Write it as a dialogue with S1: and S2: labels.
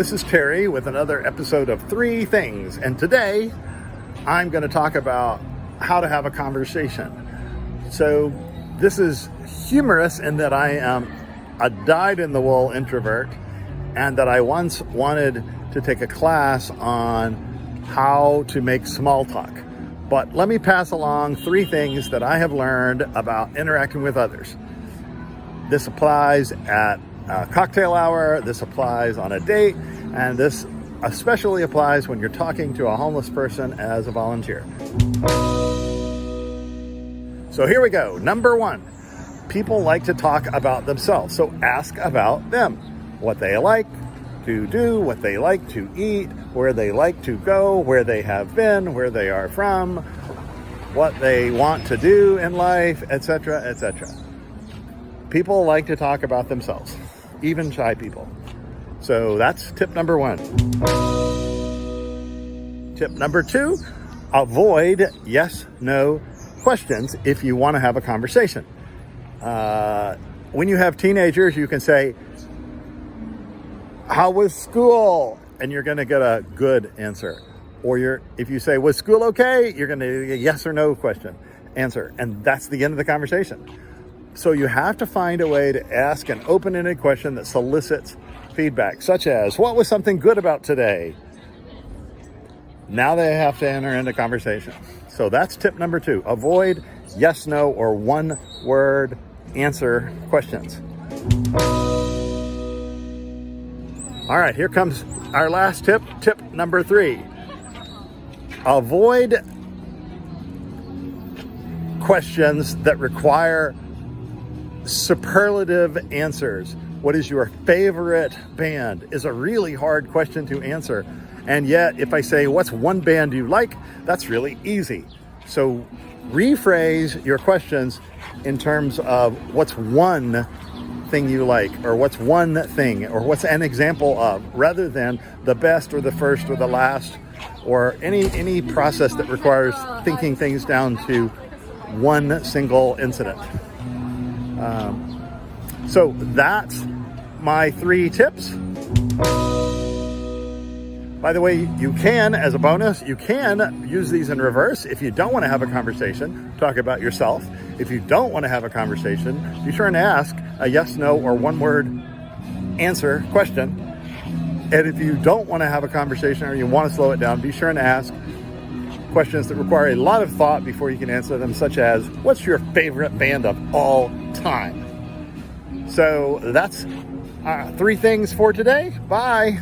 S1: This is Terry with another episode of Three Things, and today I'm going to talk about how to have a conversation. So this is humorous in that I am a dyed-in-the-wool introvert, and that I once wanted to take a class on how to make small talk. But let me pass along three things that I have learned about interacting with others. This applies at a cocktail hour, this applies on a date, and this especially applies when you're talking to a homeless person as a volunteer. So here we go. Number one, people like to talk about themselves. So ask about them, what they like to do, what they like to eat, where they like to go, where they have been, where they are from, what they want to do in life, etc., etc. People like to talk about themselves, even shy people. So that's tip number one. Tip number two, avoid yes/no questions if you want to have a conversation. When you have teenagers, you can say, "How was school?" And you're going to get a good answer. Or if you say, "Was school okay?" You're going to get a yes or no answer. And that's the end of the conversation. So you have to find a way to ask an open-ended question that solicits feedback, such as, "What was something good about today?" Now they have to enter into conversation. So that's tip number two. Avoid yes, no, or one-word answer questions. All right, here comes our last tip. Tip number three. Avoid questions that require superlative answers. What is your favorite band is a really hard question to answer. And yet, if I say, "What's one band you like?" that's really easy. So rephrase your questions in terms of what's one thing you like, or what's one thing, or what's an example of, rather than the best or the first or the last, or any process that requires thinking things down to one single incident. So that's my three tips. By the way, you can, as a bonus, you can use these in reverse. If you don't want to have a conversation, talk about yourself. If you don't want to have a conversation, be sure and ask a yes, no, or one-word answer question. And if you don't want to have a conversation, or you want to slow it down, be sure and ask questions that require a lot of thought before you can answer them, such as, "What's your favorite band of all time?" So that's three things for today. Bye.